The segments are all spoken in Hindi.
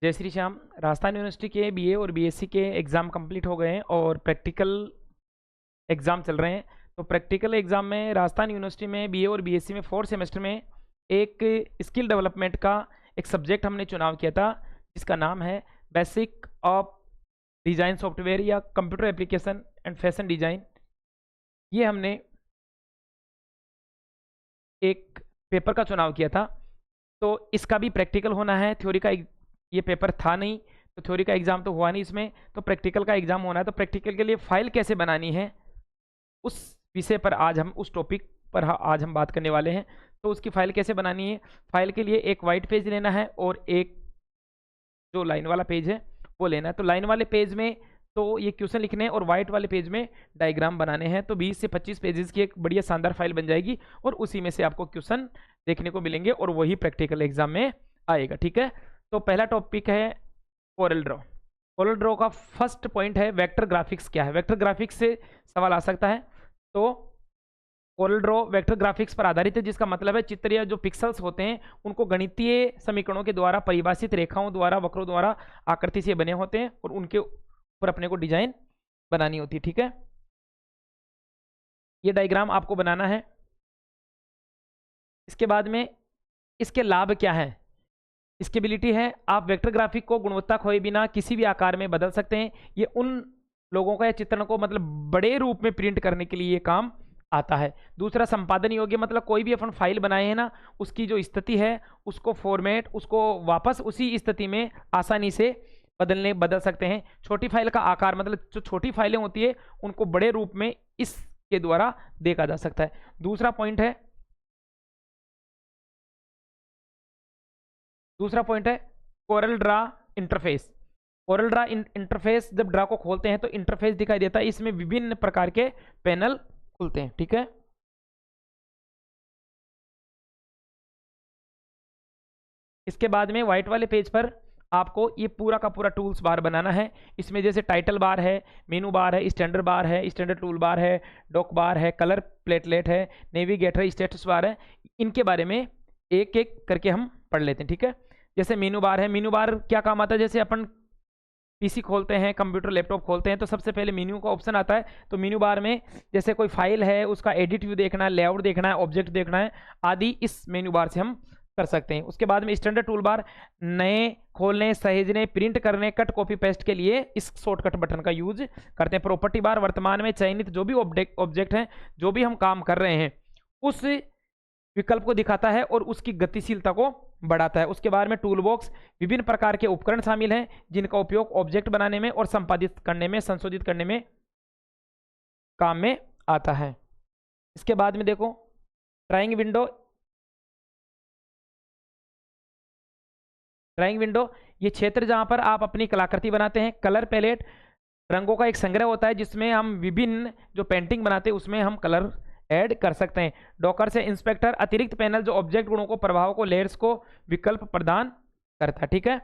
जय श्री श्याम। राजस्थान यूनिवर्सिटी के बीए और बीएससी के एग्ज़ाम कंप्लीट हो गए हैं और प्रैक्टिकल एग्ज़ाम चल रहे हैं। तो प्रैक्टिकल एग्ज़ाम में राजस्थान यूनिवर्सिटी में बीए और बीएससी में 4th सेमेस्टर में एक स्किल डेवलपमेंट का एक सब्जेक्ट हमने चुनाव किया था, जिसका नाम है बेसिक ऑफ डिज़ाइन सॉफ्टवेयर या computer application and fashion design. ये हमने एक पेपर का चुनाव किया था। तो इसका भी प्रैक्टिकल होना है, थ्योरी का ये पेपर था नहीं, तो थ्योरी का एग्ज़ाम तो हुआ नहीं इसमें, तो प्रैक्टिकल का एग्ज़ाम होना है। तो प्रैक्टिकल के लिए फाइल कैसे बनानी है, उस विषय पर आज हम उस टॉपिक पर आज हम बात करने वाले हैं। तो उसकी फाइल कैसे बनानी है, फाइल के लिए एक वाइट पेज लेना है और एक जो लाइन वाला पेज है वो लेना है। तो लाइन वाले पेज में तो ये क्वेश्चन लिखने हैं और वाइट वाले पेज में डायग्राम बनाने हैं। तो 20 से 25 पेजेस की एक बढ़िया शानदार फाइल बन जाएगी और उसी में से आपको क्वेश्चन देखने को मिलेंगे और वही प्रैक्टिकल एग्जाम में आएगा। ठीक है, तो पहला टॉपिक है कोरल ड्रॉ। कोरल ड्रॉ का फर्स्ट पॉइंट है वेक्टर ग्राफिक्स क्या है। वेक्टर ग्राफिक्स से सवाल आ सकता है। तो कोरल ड्रॉ वेक्टर ग्राफिक्स पर आधारित है, जिसका मतलब है चित्र या जो पिक्सल्स होते हैं उनको गणितीय समीकरणों के द्वारा परिभाषित रेखाओं द्वारा, वक्रों द्वारा आकृति से बने होते हैं और उनके ऊपर अपने को डिजाइन बनानी होती है। ठीक है, ये डायग्राम आपको बनाना है। इसके बाद में इसके लाभ क्या है, स्केबिलिटी है। आप वेक्टर ग्राफिक को गुणवत्ता खोए बिना किसी भी आकार में बदल सकते हैं। ये उन लोगों का या चित्रण को मतलब बड़े रूप में प्रिंट करने के लिए ये काम आता है। दूसरा, संपादन योग्य, मतलब कोई भी अपन फाइल बनाए हैं ना, उसकी जो स्थिति है उसको फॉर्मेट, उसको वापस उसी स्थिति में आसानी से बदल सकते हैं। छोटी फाइल का आकार, मतलब जो छोटी फाइलें होती है उनको बड़े रूप में इसके द्वारा देखा जा सकता है। दूसरा पॉइंट है Corel Draw interface. Corel Draw interface, जब ड्रा को खोलते हैं तो इंटरफेस दिखाई देता है, इसमें विभिन्न प्रकार के पैनल खुलते हैं। ठीक है, इसके बाद में व्हाइट वाले पेज पर आपको ये पूरा का पूरा टूल्स बार बनाना है। इसमें जैसे टाइटल बार है, मेनू बार है, स्टैंडर्ड टूल बार है, डॉक बार है, कलर प्लेटलेट है, नेविगेटर, स्टेटस बार है। इनके बारे में एक एक करके हम पढ़ लेते हैं। ठीक है, जैसे मेनू बार है। मेनू बार क्या काम आता है, जैसे अपन पीसी खोलते हैं, कंप्यूटर लैपटॉप खोलते हैं तो सबसे पहले मेन्यू का ऑप्शन आता है। तो मेनू बार में जैसे कोई फाइल है, उसका एडिट व्यू देखना है, लेआउट देखना है, ऑब्जेक्ट देखना है आदि, इस मेनू बार से हम कर सकते हैं। उसके बाद में स्टैंडर्ड टूल बार, नए खोलने, सहेजने, प्रिंट करने, कट कॉपी पेस्ट के लिए इस शॉर्टकट बटन का यूज करते हैं। प्रॉपर्टी बार, वर्तमान में चयनित जो भी ऑब्जेक्ट है, जो भी हम काम कर रहे हैं उस विकल्प को दिखाता है और उसकी गतिशीलता को बढ़ाता है। उसके बाद में टूल बॉक्स, विभिन्न प्रकार के उपकरण शामिल हैं जिनका उपयोग ऑब्जेक्ट बनाने में और संपादित करने में, संशोधित करने में काम में आता है। इसके बाद में देखो ड्राइंग विंडो। ड्राइंग विंडो ये क्षेत्र जहां पर आप अपनी कलाकृति बनाते हैं। कलर पैलेट, रंगों का एक संग्रह होता है जिसमें हम विभिन्न जो पेंटिंग बनाते हैं उसमें हम कलर ऐड कर सकते हैं। डॉकर से इंस्पेक्टर, अतिरिक्त पैनल जो ऑब्जेक्ट गुणों को, प्रभाव को, लेयर्स को विकल्प प्रदान करता है। ठीक है,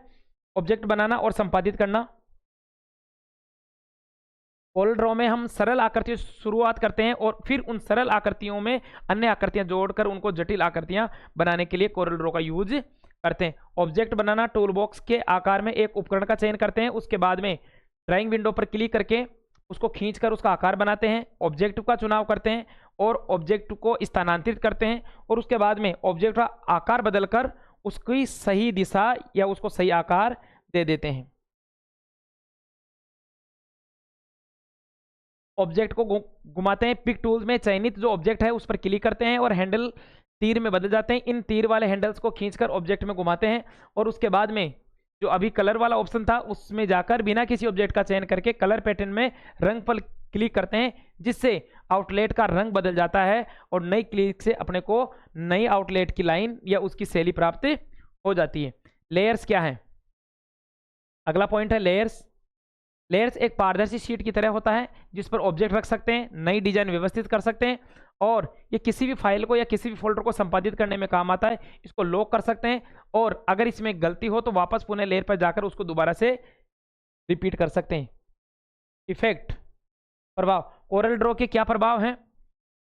ऑब्जेक्ट बनाना और संपादित करना। कोरल ड्रॉ में हम सरल आकृतियों से शुरुआत करते हैं और फिर उन सरल आकृतियों में अन्य आकृतियां जोड़कर उनको जटिल आकृतियां बनाने के लिए कोरल ड्रॉ का यूज करते हैं। ऑब्जेक्ट बनाना, टूल बॉक्स के आकार में एक उपकरण का चयन करते हैं। उसके बाद में ड्राइंग विंडो पर क्लिक करके उसको खींचकर उसका आकार बनाते हैं। ऑब्जेक्ट का चुनाव करते हैं और ऑब्जेक्ट को स्थानांतरित करते हैं और उसके बाद में ऑब्जेक्ट का आकार बदलकर उसकी सही दिशा या उसको सही आकार दे देते हैं। ऑब्जेक्ट को घुमाते हैं। पिक टूल्स में चयनित जो ऑब्जेक्ट है उस पर क्लिक करते हैं और हैंडल तीर में बदल जाते हैं। इन तीर वाले हैंडल्स को खींचकर ऑब्जेक्ट में घुमाते हैं और उसके बाद में जो अभी कलर वाला ऑप्शन था उसमें जाकर बिना किसी ऑब्जेक्ट का चयन करके कलर पैटर्न में रंग पर क्लिक करते हैं, जिससे आउटलेट का रंग बदल जाता है और नई क्लिक से अपने को नई आउटलेट की लाइन या उसकी शैली प्राप्त हो जाती है। लेयर्स क्या है, अगला पॉइंट है लेयर्स। लेयर्स एक पारदर्शी शीट की तरह होता है जिस पर ऑब्जेक्ट रख सकते हैं, नई डिजाइन व्यवस्थित कर सकते हैं और ये किसी भी फाइल को या किसी भी फोल्डर को संपादित करने में काम आता है। इसको लॉक कर सकते हैं और अगर इसमें गलती हो तो वापस पुनः लेयर पर जाकर उसको दोबारा से रिपीट कर सकते हैं। इफेक्ट, प्रभाव। कोरल ड्रॉ के क्या प्रभाव हैं?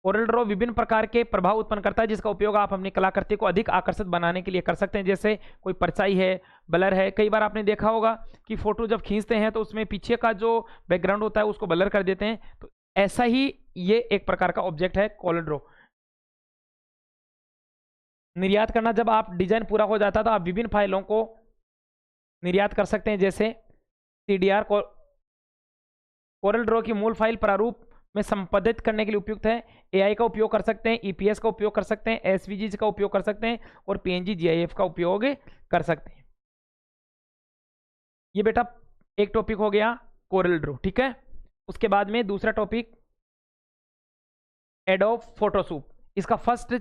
कोरल ड्रॉ विभिन्न प्रकार के प्रभाव उत्पन्न करता है जिसका उपयोग आप अपनी कलाकृति को अधिक आकर्षित बनाने के लिए कर सकते हैं। जैसे कोई परछाई है, ब्लर है। कई बार आपने देखा होगा कि फोटो जब खींचते हैं तो उसमें पीछे का जो बैकग्राउंड होता है उसको ब्लर कर देते हैं। तो ऐसा ही ये एक प्रकार का ऑब्जेक्ट है कोरल ड्रॉ। निर्यात करना, जब आप डिजाइन पूरा हो जाता है तो आप विभिन्न फाइलों को निर्यात कर सकते हैं। जैसे CDR कोरल ड्रॉ की मूल फाइल प्रारूप में संपादित करने के लिए उपयुक्त है। AI का उपयोग कर सकते हैं, EPS का उपयोग कर सकते हैं, SVG का उपयोग कर सकते हैं और PNG GIF का उपयोग कर सकते हैं। ये बेटा एक टॉपिक हो गया कोरल ड्रॉ, ठीक है। उसके बाद में दूसरा टॉपिक एडोब फोटोशॉप। इसका फर्स्ट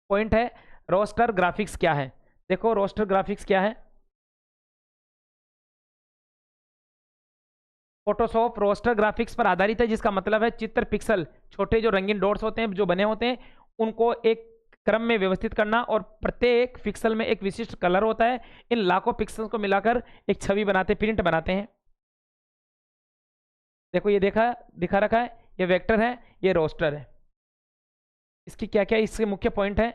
पॉइंट है रोस्टर ग्राफिक्स क्या है। देखो रोस्टर ग्राफिक्स क्या है। फोटोशॉप रोस्टर ग्राफिक्स पर आधारित है, जिसका मतलब है चित्र पिक्सल, छोटे जो रंगीन डॉट्स होते हैं जो बने होते हैं उनको एक क्रम में व्यवस्थित करना और प्रत्येक पिक्सल में एक विशिष्ट कलर होता है। इन लाखों पिक्सल्स को मिलाकर एक छवि बनाते, प्रिंट बनाते हैं। देखो ये दिखा रखा है, ये वेक्टर है, ये रोस्टर है। इसकी क्या क्या इसके मुख्य पॉइंट है।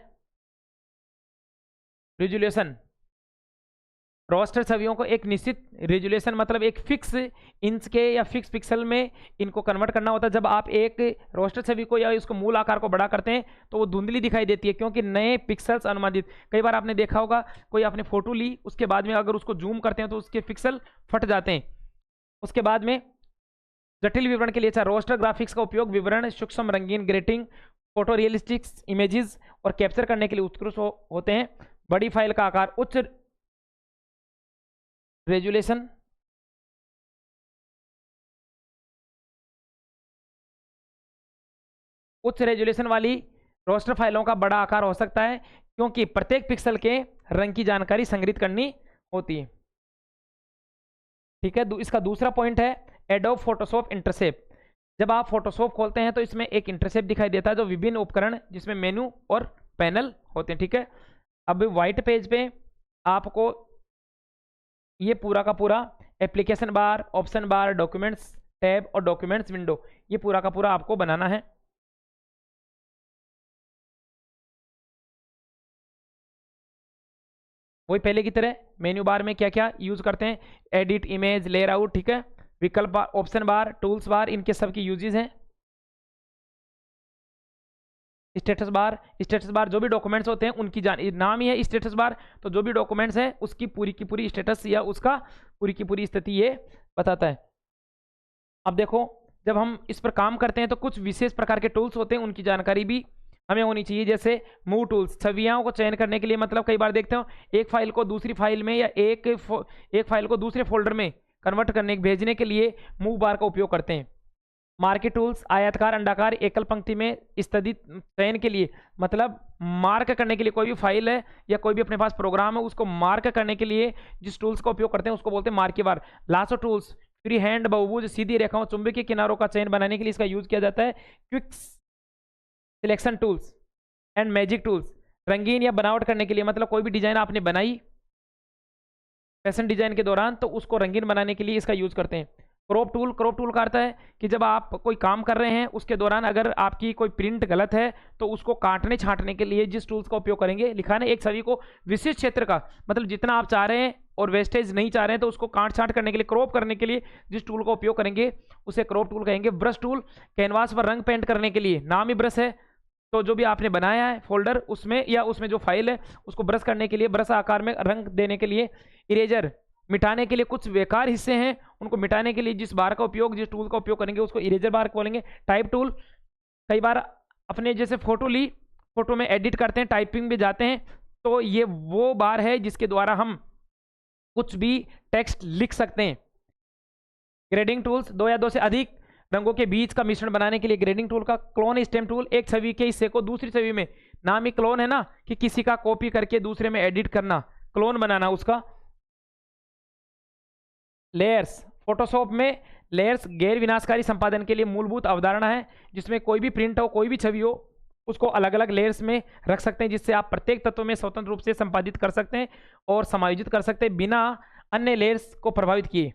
रेजोल्यूशन, रोस्टर छवियों को एक निश्चित रेजोल्यूशन मतलब एक फिक्स इंच के या फिक्स पिक्सल में इनको कन्वर्ट करना होता है। जब आप एक रोस्टर छवि को या उसको मूल आकार को बड़ा करते हैं तो वो धुंधली दिखाई देती है क्योंकि नए पिक्सल्स अनुमानित। कई बार आपने देखा होगा कोई आपने फोटो ली, उसके बाद में अगर उसको जूम करते हैं तो उसके पिक्सल फट जाते हैं। उसके बाद में जटिल विवरण के लिए अच्छा रोस्टर ग्राफिक्स का उपयोग विवरण, सूक्ष्म रंगीन ग्रेटिंग, फोटो रियलिस्टिक इमेजेस और कैप्चर करने के लिए उत्कृष्ट होते हैं। बड़ी फाइल का आकार, उच्च रेजोल्यूशन, उच्च रेजोल्यूशन वाली रोस्टर फाइलों का बड़ा आकार हो सकता है क्योंकि प्रत्येक पिक्सल के रंग की जानकारी संग्रहित करनी होती है। ठीक है। इसका दूसरा पॉइंट है एडोब फोटोशॉप इंटरसेप्ट। जब आप फोटोशॉप खोलते हैं तो इसमें एक इंटरसेप्ट दिखाई देता है जो विभिन्न उपकरण जिसमें मेनू और पैनल होते हैं। ठीक है। अब व्हाइट पेज पे आपको ये पूरा का पूरा एप्लीकेशन बार, ऑप्शन बार, डॉक्यूमेंट्स टैब और डॉक्यूमेंट्स विंडो, ये पूरा का पूरा आपको बनाना है। वही पहले की तरह मेन्यू बार में क्या क्या यूज करते हैं, एडिट, इमेज, लेयर आउट, ठीक है, विकल्प बार, ऑप्शन बार, टूल्स बार, इनके सब की यूजेस हैं। स्टेटस बार जो भी डॉक्यूमेंट्स होते हैं उनकी नाम ही है स्टेटस बार, तो जो भी डॉक्यूमेंट्स है उसकी पूरी की पूरी स्टेटस या उसका पूरी की पूरी स्थिति ये बताता है। अब देखो जब हम इस पर काम करते हैं तो कुछ विशेष प्रकार के टूल्स होते हैं, उनकी जानकारी भी हमें होनी चाहिए। जैसे मूव टूल्स, छवियों को चयन करने के लिए, मतलब कई बार देखते हो एक फाइल को दूसरी फाइल में या एक फाइल को दूसरे फोल्डर में कन्वर्ट करने भेजने के लिए मूव बार का उपयोग करते हैं। मार्के टूल्स, आयताकार, अंडाकार, एकल पंक्ति में स्थित चयन के लिए, मतलब मार्क करने के लिए कोई भी फाइल है या कोई भी अपने पास प्रोग्राम है उसको मार्क करने के लिए जिस टूल्स का उपयोग करते हैं उसको बोलते हैं मार्के बार। लासो टूल्स, फ्री हैंड, बहुभुज, सीधी रेखाओं, चुंबकीय किनारों का चयन बनाने के लिए इसका यूज किया जाता है। Quick selection tools and magic tools, रंगीन या बनावट करने के लिए, मतलब कोई भी डिजाइन आपने बनाई फैशन डिजाइन के दौरान तो उसको रंगीन बनाने के लिए इसका यूज करते हैं। क्रॉप टूल का अर्थ है कि जब आप कोई काम कर रहे हैं उसके दौरान अगर आपकी कोई प्रिंट गलत है तो उसको काटने छांटने के लिए जिस टूल्स का उपयोग करेंगे, लिखा है एक छवि को विशिष्ट क्षेत्र का, मतलब जितना आप चाह रहे हैं और वेस्टेज नहीं चाह रहे हैं तो उसको काट छांट करने के लिए, क्रॉप करने के लिए जिस टूल का उपयोग करेंगे उसे क्रॉप टूल कहेंगे। ब्रश टूल, कैनवास पर रंग पेंट करने के लिए, नाम ही ब्रश है तो जो भी आपने बनाया है फोल्डर उसमें या उसमें जो फाइल है उसको ब्रश करने के लिए, ब्रश आकार में रंग देने के लिए। इरेजर, मिटाने के लिए कुछ बेकार हिस्से हैं उनको मिटाने के लिए जिस बार का उपयोग, जिस टूल का उपयोग करेंगे उसको इरेजर बार बोलेंगे। टाइप टूल, कई बार अपने जैसे फोटो ली, फोटो में एडिट करते हैं, टाइपिंग भी जाते हैं तो ये वो बार है जिसके द्वारा हम कुछ भी टेक्स्ट लिख सकते हैं। ग्रेडिंग टूल्स, दो या दो से अधिक रंगों के बीच का मिश्रण बनाने के लिए ग्रेडिंग टूल का। क्लोन स्टेम टूल, एक छवि के हिस्से को दूसरी छवि में, नाम ही क्लोन है ना कि किसी का कॉपी करके दूसरे में एडिट करना, क्लोन बनाना उसका। लेयर्स, फोटोशॉप में लेयर्स गैर विनाशकारी संपादन के लिए मूलभूत अवधारणा है जिसमें कोई भी प्रिंट हो, कोई भी छवि हो उसको अलग अलग लेयर्स में रख सकते हैं जिससे आप प्रत्येक तत्व में स्वतंत्र रूप से संपादित कर सकते हैं और समायोजित कर सकते हैं बिना अन्य लेयर्स को प्रभावित किए।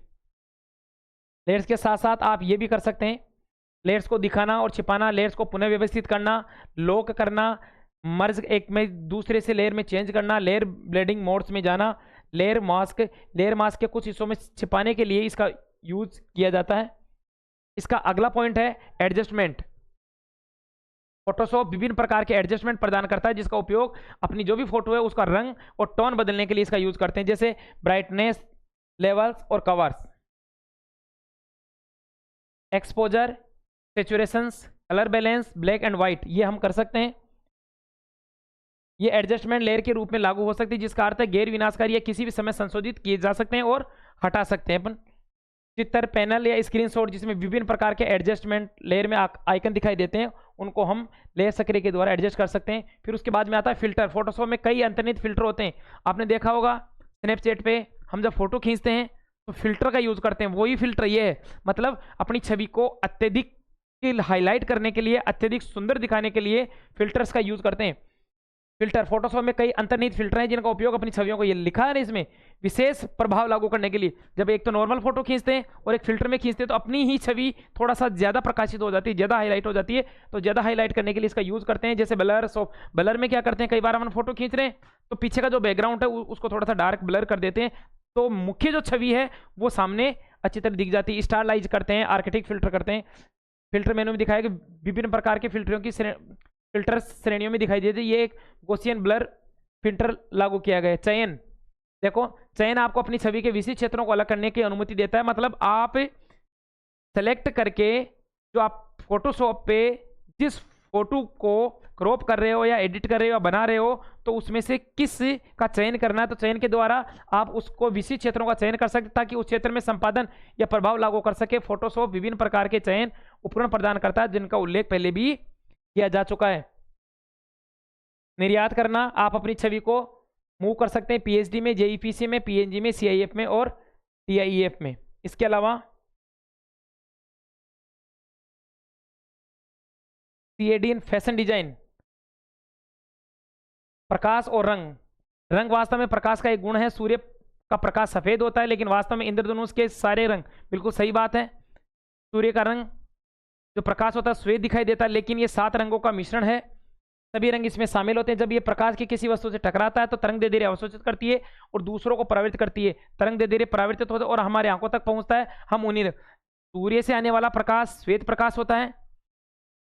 लेयर्स के साथ साथ आप ये भी कर सकते हैं लेयर्स को दिखाना और छिपाना, लेयर्स को पुनः व्यवस्थित करना, लॉक करना, मर्ज एक में दूसरे से लेयर में चेंज करना, लेयर ब्लेंडिंग मोड्स में जाना, लेयर मास्क के कुछ हिस्सों में छिपाने के लिए इसका यूज किया जाता है। इसका अगला पॉइंट है एडजस्टमेंट। फोटोशॉप विभिन्न प्रकार के एडजस्टमेंट प्रदान करता है जिसका उपयोग अपनी जो भी फोटो है उसका रंग और टोन बदलने के लिए इसका यूज करते हैं, जैसे ब्राइटनेस लेवल्स और curves, exposure, saturations, colour balance, black and white, ये हम कर सकते हैं। ये एडजस्टमेंट लेयर के रूप में लागू हो सकती है जिसका अर्थ है गैर विनाशकारी या किसी भी समय संशोधित किए जा सकते हैं और हटा सकते हैं अपन। चित्र, पैनल या स्क्रीनशॉट जिसमें विभिन्न प्रकार के एडजस्टमेंट लेयर में आइकन दिखाई देते हैं उनको हम लेयर सक्रिय के द्वारा एडजस्ट कर सकते हैं। फिर उसके बाद में आता है फिल्टर। फोटोशॉप में कई अंतर्निहित फिल्टर होते हैं, आपने देखा होगा स्नैपचैट पे हम जब फोटो खींचते हैं तो फिल्टर का यूज करते हैं। वही फिल्टर ये है, मतलब अपनी छवि को अत्यधिक हाईलाइट करने के लिए, अत्यधिक सुंदर दिखाने के लिए फिल्टर्स का यूज करते हैं। फिल्टर, फोटोशॉप में कई अंतर्निहित फिल्टर हैं जिनका उपयोग अपनी छवियों को, ये लिखा है ना इसमें, विशेष प्रभाव लागू करने के लिए। जब एक तो नॉर्मल फोटो खींचते हैं और एक फिल्टर में खींचते हैं तो अपनी ही छवि थोड़ा सा ज्यादा प्रकाशित हो जाती है, ज्यादा हाईलाइट हो जाती है, तो ज्यादा हाईलाइट करने के लिए इसका यूज करते हैं। जैसे ब्लर, ब्लर में क्या करते हैं, कई बार हम फोटो खींच रहे हैं तो पीछे का जो बैकग्राउंड है उसको थोड़ा सा डार्क ब्लर कर देते हैं तो मुख्य जो छवि है वो सामने अच्छी तरह दिख जाती है। स्टारलाइज करते हैं, आर्किटेक्ट फिल्टर करते हैं। फिल्टर मेनू में दिखाया कि विभिन्न प्रकार के फिल्टरों की फिल्टर श्रेणियों में दिखाई देती है। ये एक गॉसियन ब्लर फिल्टर लागू किया गया है। चयन, देखो चयन आपको अपनी छवि के विशिष्ट क्षेत्रों को अलग करने की अनुमति देता है, मतलब आप सेलेक्ट करके जो आप फोटोशॉप पे जिस फोटो को क्रॉप कर रहे हो या एडिट कर रहे हो या बना रहे हो तो उसमें से किस का चयन करना है, तो चयन के द्वारा आप उसको विशिष्ट क्षेत्रों का चयन कर सकते ताकि उस क्षेत्र में संपादन या प्रभाव लागू कर सके। फोटोशॉप विभिन्न प्रकार के चयन उपकरण प्रदान करता है जिनका उल्लेख पहले भी किया जा चुका है। निर्यात करना, आप अपनी छवि को मूव कर सकते हैं पीएचडी में, जेईपीसी में, पीएनजी में, सीआईएफ में और टीआईएफ में। इसके अलावा सीएडी इन फैशन डिजाइन, प्रकाश और रंग। रंग वास्तव में प्रकाश का एक गुण है। सूर्य का प्रकाश सफेद होता है लेकिन वास्तव में इंद्रधनुष के सारे रंग, बिल्कुल सही बात है, सूर्य का रंग जो प्रकाश होता है श्वेत दिखाई देता है, लेकिन ये 7 रंगों का मिश्रण है, सभी रंग इसमें शामिल होते हैं। जब ये प्रकाश की किसी वस्तु से टकराता है तो तरंग धीरे धीरे अवशोषित करती है और दूसरों को परावर्तित करती है। तरंग धीरे धीरे परावर्तित होता है और हमारे आंखों तक पहुंचता है। हम उन्हीं, सूर्य से आने वाला प्रकाश श्वेत प्रकाश होता है,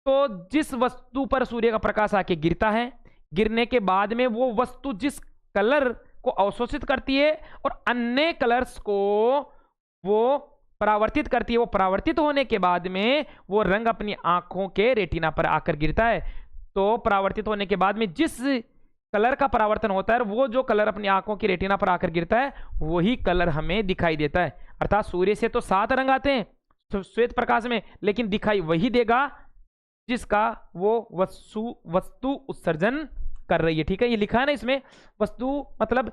तो जिस वस्तु पर सूर्य का प्रकाश आके गिरता है, गिरने के बाद में वो वस्तु जिस कलर को अवशोषित करती है और अन्य कलर्स को वो परावर्तित करती है, वो परावर्तित होने के बाद में वो रंग अपनी आंखों के रेटिना पर आकर गिरता है। तो परावर्तित होने के बाद में जिस कलर का परावर्तन होता है वो जो कलर अपनी आंखों की रेटिना पर आकर गिरता है वही कलर हमें दिखाई देता है। अर्थात सूर्य से तो 7 रंग आते हैं श्वेत प्रकाश में, लेकिन दिखाई वही देगा जिसका वो वस्तु उत्सर्जन कर रही है। ठीक है, ये लिखा है ना इसमें, वस्तु मतलब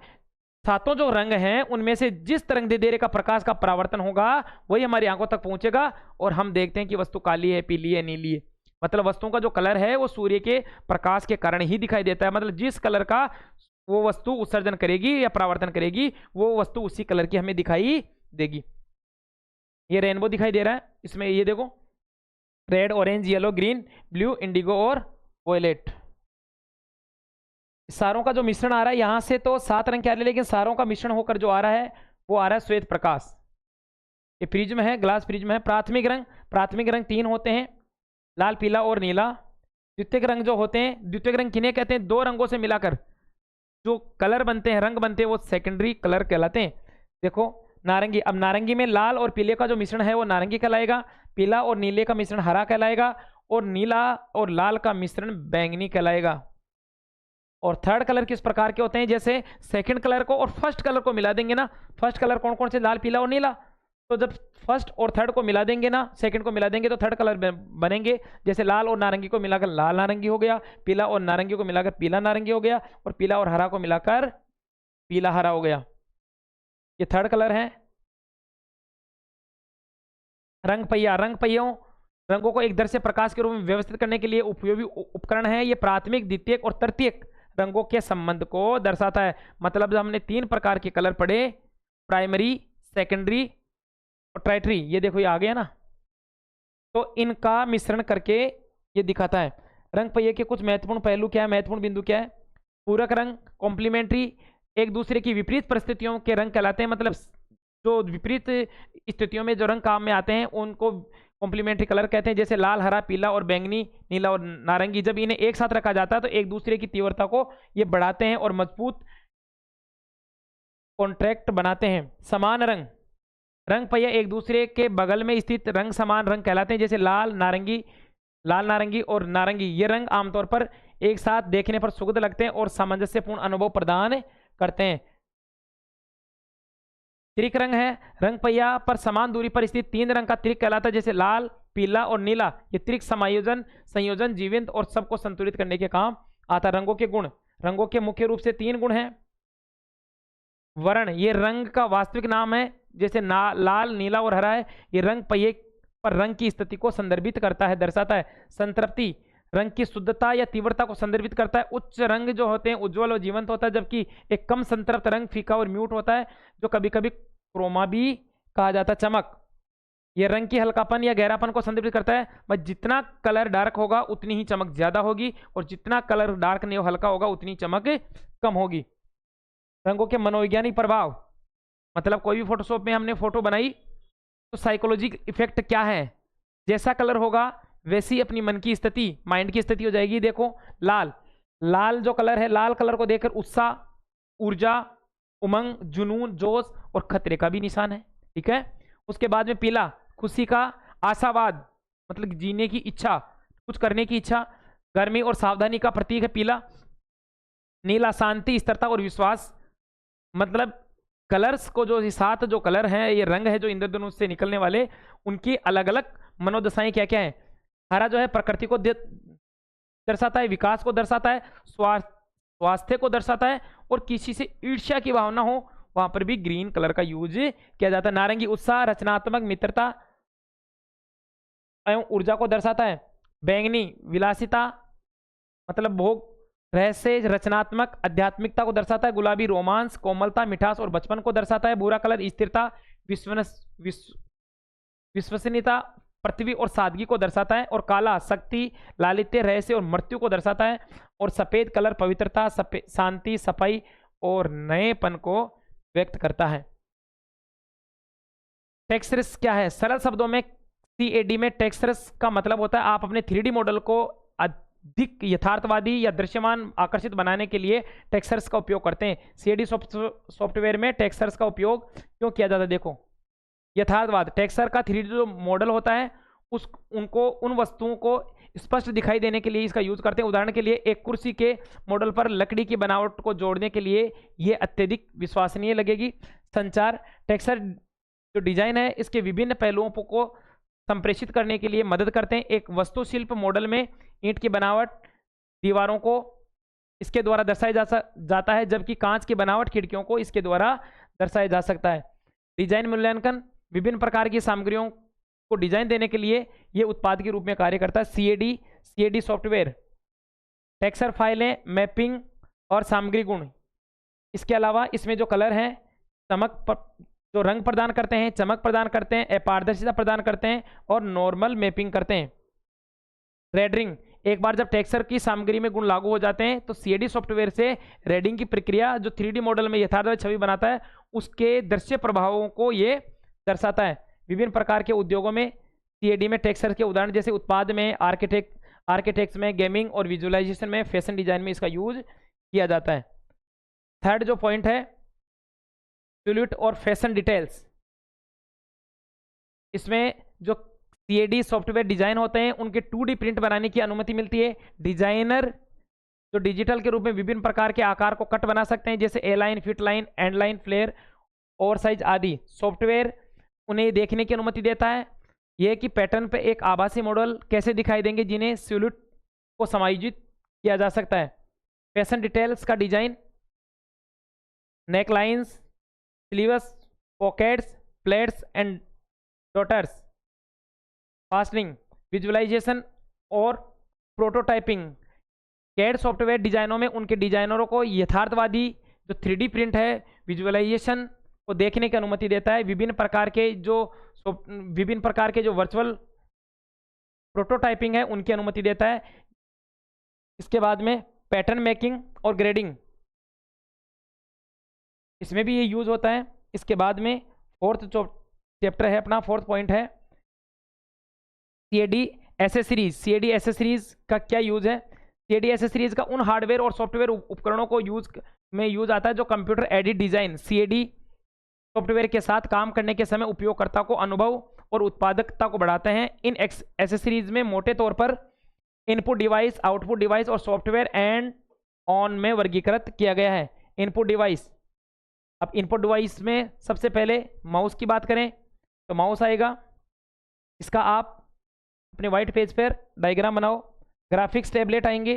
7 जो रंग हैं उनमें से जिस तरंग दैर्ध्य का प्रकाश का परावर्तन होगा वही हमारी आंखों तक पहुंचेगा और हम देखते हैं कि वस्तु काली है, पीली है, नीली है। मतलब वस्तुओं का जो कलर है वो सूर्य के प्रकाश के कारण ही दिखाई देता है। मतलब जिस कलर का वो वस्तु उत्सर्जन करेगी या परावर्तन करेगी वो वस्तु उसी कलर की हमें दिखाई देगी। ये रेनबो दिखाई दे रहा है इसमें, ये देखो, red, orange, yellow, green, blue, Indigo और वॉयलेट, सारों का जो मिश्रण आ रहा है यहाँ से तो 7 रंग क्या आ रहे हैं, लेकिन सारों का मिश्रण होकर जो आ रहा है वो आ रहा है श्वेत प्रकाश। ये प्रिज्म है, ग्लास प्रिज्म है। प्राथमिक रंग 3 होते हैं, लाल, पीला और नीला। द्वितीयक रंग जो होते हैं, द्वितीयक रंग किन्हें कहते हैं, 2 रंगों से मिलाकर जो कलर बनते हैं, रंग बनते हैं, वो सेकेंडरी कलर कहलाते हैं। देखो नारंगी, अब नारंगी में लाल और पीले का जो मिश्रण है वो नारंगी कहलाएगा, पीला और नीले का मिश्रण हरा कहलाएगा और नीला और लाल का मिश्रण बैंगनी कहलाएगा। और थर्ड कलर किस प्रकार के होते हैं, जैसे सेकंड कलर को और फर्स्ट कलर को मिला देंगे ना, फर्स्ट कलर कौन कौन से, लाल, पीला और नीला, तो जब फर्स्ट और थर्ड को मिला देंगे ना, सेकंड को मिला देंगे तो थर्ड कलर बनेंगे। जैसे लाल और नारंगी को मिलाकर लाल नारंगी हो गया, पीला और नारंगी को मिलाकर पीला नारंगी हो गया और पीला और हरा को मिलाकर पीला हरा हो गया। ये थर्ड कलर है। रंग पहिया, रंग पहियों, रंगों को एक दर से प्रकाश के रूप में व्यवस्थित करने के लिए उपयोगी उपकरण है। ये प्राथमिक, द्वितीयक और तृतीयक रंगों के संबंध को दर्शाता है। मतलब हमने 3 प्रकार के कलर पढ़े, प्राइमरी, सेकेंडरी और टर्टियरी। ये देखो ये आ गया ना, तो इनका मिश्रण करके ये दिखाता है। रंग पहिए के कुछ महत्वपूर्ण पहलू क्या है, महत्वपूर्ण बिंदु क्या है? पूरक रंग, कॉम्प्लीमेंट्री, एक दूसरे की विपरीत परिस्थितियों के रंग कहलाते हैं। मतलब जो विपरीत स्थितियों में जो रंग काम में आते हैं उनको कॉम्प्लीमेंट्री कलर कहते हैं। जैसे लाल, हरा, पीला और बैंगनी, नीला और नारंगी, जब इन्हें एक साथ रखा जाता है तो एक दूसरे की तीव्रता को ये बढ़ाते हैं और मजबूत कॉन्ट्रैक्ट बनाते हैं। समान रंग, रंग पहिया एक दूसरे के बगल में स्थित रंग समान रंग कहलाते हैं। जैसे लाल, नारंगी और नारंगी, ये रंग आमतौर पर एक साथ देखने पर सुखद लगते हैं और सामंजस्यपूर्ण अनुभव प्रदान करते हैं। त्रिक रंग है, रंग पहिया पर समान दूरी पर स्थित तीन रंग का त्रिक कहलाता है। जैसे लाल, पीला और नीला, ये त्रिक संयोजन जीवंत और सबको संतुलित करने के काम आता है। रंगों के गुण, रंगों के मुख्य रूप से तीन गुण हैं। वर्ण, ये रंग का वास्तविक नाम है। जैसे लाल, नीला और हरा है, ये रंग पहिए पर रंग की स्थिति को संदर्भित करता है, दर्शाता है। संतृप्ति, रंग की शुद्धता या तीव्रता को संदर्भित करता है। उच्च रंग जो होते हैं उज्जवल और जीवंत होता है, जबकि एक कम संतृप्त रंग फीका और म्यूट होता है, जो कभी कभी क्रोमा भी कहा जाता है। चमक, यह रंग की हल्कापन या गहरापन को संदर्भित करता है। बस जितना कलर डार्क होगा उतनी ही चमक ज्यादा होगी, और जितना कलर डार्क नहीं हल्का होगा उतनी चमक कम होगी। रंगों के मनोवैज्ञानिक प्रभाव, मतलब कोई भी फोटोशॉप में हमने फोटो बनाई तो साइकोलॉजिकल इफेक्ट क्या है? जैसा कलर होगा वैसी अपनी मन की स्थिति, माइंड की स्थिति हो जाएगी। देखो लाल जो कलर है, लाल कलर को देखकर उत्साह, ऊर्जा, उमंग, जुनून, जोश और खतरे का भी निशान है। ठीक है। उसके बाद में पीला, खुशी का, आशावाद, मतलब जीने की इच्छा, कुछ करने की इच्छा, गर्मी और सावधानी का प्रतीक है पीला। नीला, शांति, स्थिरता और विश्वास। मतलब कलर्स को जो सात जो कलर हैं, ये रंग है जो इंद्रधनुष से निकलने वाले, उनकी अलग अलग मनोदशाएं क्या क्या है। हरा जो है प्रकृति को दर्शाता है, विकास को दर्शाता है, स्वास्थ्य को दर्शाता है, और किसी से ईर्ष्या की भावना हो वहां पर भी ग्रीन कलर का यूज किया जाता है। नारंगी उत्साह, रचनात्मक, मित्रता एवं ऊर्जा को दर्शाता है। बैंगनी विलासिता, मतलब भोग, रहस्य, रचनात्मक, आध्यात्मिकता को दर्शाता है। गुलाबी रोमांस, कोमलता, मिठास और बचपन को दर्शाता है। भूरा कलर स्थिरता, विश्वसनीयता, पृथ्वी और सादगी को दर्शाता है। और काला शक्ति, लालित्य, रहस्य और मृत्यु को दर्शाता है। और सफेद कलर पवित्रता, शांति, सफाई और नएपन को व्यक्त करता है। टेक्सचर्स क्या है? सरल शब्दों में CAD में टेक्सचर्स का मतलब होता है आप अपने 3D मॉडल को अधिक यथार्थवादी या दृश्यमान, आकर्षित बनाने के लिए टेक्सचर्स का उपयोग करते हैं। CAD सॉफ्टवेयर में टेक्सचर्स का उपयोग क्यों किया जाता है? देखो, यथार्थवाद, टेक्सचर का 3D जो मॉडल होता है उन वस्तुओं को स्पष्ट दिखाई देने के लिए इसका यूज करते हैं। उदाहरण के लिए एक कुर्सी के मॉडल पर लकड़ी की बनावट को जोड़ने के लिए यह अत्यधिक विश्वसनीय लगेगी। संचार, टेक्सचर जो डिजाइन है इसके विभिन्न पहलुओं को संप्रेषित करने के लिए मदद करते हैं। एक वास्तुशिल्प मॉडल में ईंट की बनावट दीवारों को इसके द्वारा दर्शाया जाता है, जबकि कांच की बनावट खिड़कियों को इसके द्वारा दर्शाया जा सकता है। डिजाइन मूल्यांकन, विभिन्न प्रकार की सामग्रियों को डिजाइन देने के लिए यह उत्पाद के रूप में कार्य करता है। CAD सॉफ्टवेयर, टेक्सचर फाइलें, मैपिंग और सामग्री गुण। इसके अलावा इसमें जो कलर हैं जो रंग प्रदान करते हैं, चमक प्रदान करते हैं, अपारदर्शिता प्रदान करते हैं और नॉर्मल मैपिंग करते हैं। रेडरिंग, एक बार जब टेक्सचर की सामग्री में गुण लागू हो जाते हैं तो CAD सॉफ्टवेयर से रेडिंग की प्रक्रिया जो 3D मॉडल में यथार्थवादी छवि बनाता है उसके दृश्य प्रभावों को ये दर्शाता है। विभिन्न प्रकार के उद्योगों में CAD में टेक्सचर के उदाहरण जैसे उत्पाद में, आर्किटेक्ट्स में, गेमिंग और विजुअलाइजेशन में, फैशन डिजाइन में इसका यूज किया जाता है। थर्ड जो पॉइंट है, सिलुएट और फैशन डिटेल्स। इसमें जो CAD सॉफ्टवेयर डिजाइन होते हैं उनके 2D प्रिंट बनाने की अनुमति मिलती है। डिजाइनर जो डिजिटल के रूप में विभिन्न प्रकार के आकार को कट बना सकते हैं, जैसे A line, fit line, and line, flare, oversize आदि। सॉफ्टवेयर उन्हें देखने की अनुमति देता है यह कि पैटर्न पे एक आभासी मॉडल कैसे दिखाई देंगे जिन्हें सिलुएट को समायोजित किया जा सकता है। फैशन डिटेल्स का design, neck lines, sleeves, pockets, pleats and darts, fastening, visualisation और प्रोटोटाइपिंग। CAD सॉफ्टवेयर डिजाइनों में उनके डिजाइनरों को यथार्थवादी जो 3D प्रिंट है, विजुअलाइजेशन को देखने की अनुमति देता है। विभिन्न प्रकार के जो वर्चुअल प्रोटोटाइपिंग है उनकी अनुमति देता है। इसके बाद में पैटर्न मेकिंग और ग्रेडिंग, इसमें भी ये यूज होता है। इसके बाद में फोर्थ जो चैप्टर है अपना, फोर्थ पॉइंट है सीएडी एसेसरीज। सीएडी एसेसरीज का क्या यूज है? सीएडी एसेसरीज का उन हार्डवेयर और सॉफ्टवेयर उपकरणों को यूज आता है जो computer edit design CAD software के साथ काम करने के समय उपयोगकर्ता को अनुभव और उत्पादकता को बढ़ाते हैं। इन एसेसरीज में मोटे तौर पर इनपुट डिवाइस, आउटपुट डिवाइस और सॉफ्टवेयर एंड ऑन में वर्गीकृत किया गया है। इनपुट डिवाइस, अब इनपुट डिवाइस में सबसे पहले माउस की बात करें तो माउस आएगा। इसका आप अपने व्हाइट पेज पर डायग्राम बनाओ। ग्राफिक्स टैबलेट आएंगे,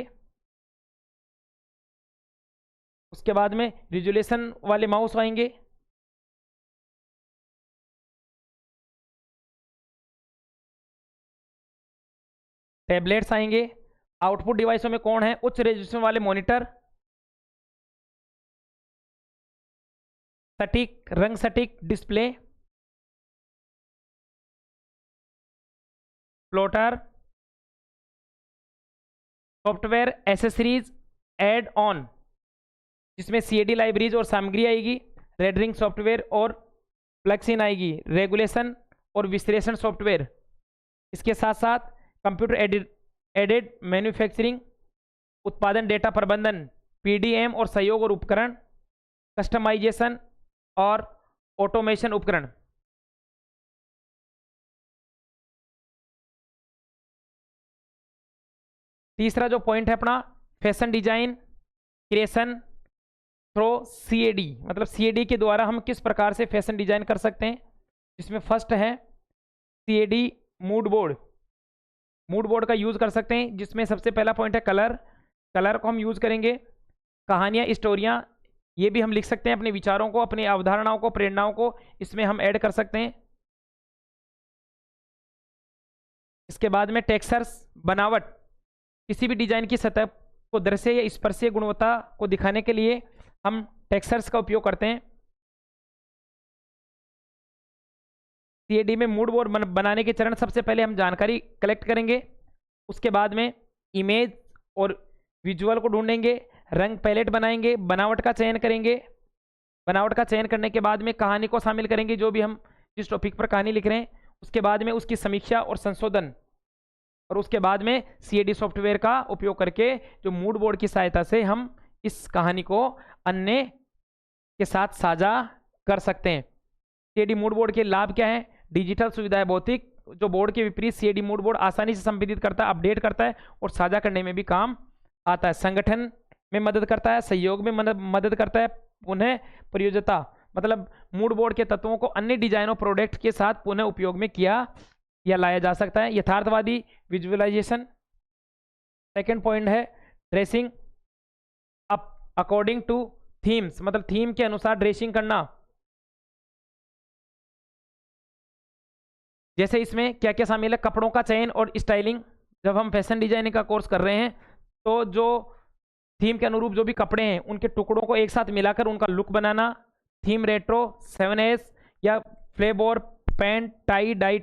उसके बाद में रिजोल्यूशन वाले माउस आएंगे, टैबलेट्स आएंगे। आउटपुट डिवाइसों में कौन है? उच्च रेजोल्यूशन वाले मॉनिटर, सटीक रंग सटीक display, plotter, software accessories add on जिसमें सीएडी लाइब्रेरीज और सामग्री आएगी, रेडरिंग सॉफ्टवेयर और प्लगइन आएगी, रेगुलेशन और विश्लेषण सॉफ्टवेयर। इसके साथ साथ कंप्यूटर एडेड मैन्युफैक्चरिंग, उत्पादन डेटा प्रबंधन, पीडीएम और सहयोग और उपकरण, कस्टमाइजेशन और ऑटोमेशन उपकरण। तीसरा जो पॉइंट है अपना fashion design creation through CAD, मतलब सीएडी के द्वारा हम किस प्रकार से फैशन डिजाइन कर सकते हैं। इसमें फर्स्ट है CAD mood board. Mood board का यूज कर सकते हैं, जिसमें सबसे पहला पॉइंट है कलर। कलर को हम यूज करेंगे। कहानियां, स्टोरियां, ये भी हम लिख सकते हैं, अपने विचारों को, अपनी अवधारणाओं को, प्रेरणाओं को इसमें हम ऐड कर सकते हैं। इसके बाद में टेक्सचर्स, बनावट, किसी भी डिजाइन की सतह को दृश्य या स्पर्शीय गुणवत्ता को दिखाने के लिए हम टेक्सचर्स का उपयोग करते हैं। सीएडी में मूड बोर्ड बनाने के चरण, सबसे पहले हम जानकारी कलेक्ट करेंगे, उसके बाद में इमेज और विजुअल को ढूंढेंगे, रंग पैलेट बनाएंगे, बनावट का चयन करेंगे। बनावट का चयन करने के बाद में कहानी को शामिल करेंगे, जो भी हम जिस टॉपिक पर कहानी लिख रहे हैं, उसके बाद में उसकी समीक्षा और संशोधन, और उसके बाद में सीएडी सॉफ्टवेयर का उपयोग करके जो मूड बोर्ड की सहायता से हम इस कहानी को अन्य के साथ साझा कर सकते हैं। सीएडी मूड बोर्ड के लाभ क्या है? डिजिटल सुविधा है। भौतिक जो बोर्ड के विपरीत सीएडी मूड बोर्ड आसानी से संपादित करता है, अपडेट करता है और साझा करने में भी काम आता है। संगठन में मदद करता है, सहयोग में मदद करता है। पुनः प्रयोज्यता, मतलब मूड बोर्ड के तत्वों को अन्य डिजाइन और प्रोडक्ट के साथ पुनः उपयोग में किया या लाया जा सकता है। यथार्थवादी विजुअलाइजेशन। सेकेंड पॉइंट है dressing up according to themes, मतलब थीम के अनुसार ड्रेसिंग करना। जैसे इसमें क्या क्या शामिल है? कपड़ों का चयन और स्टाइलिंग। जब हम फैशन डिजाइनिंग का कोर्स कर रहे हैं तो जो थीम के अनुरूप जो भी कपड़े हैं उनके टुकड़ों को एक साथ मिलाकर उनका लुक बनाना। थीम रेट्रो, 7S या फ्लेबोर, पैंट, टाई, डाई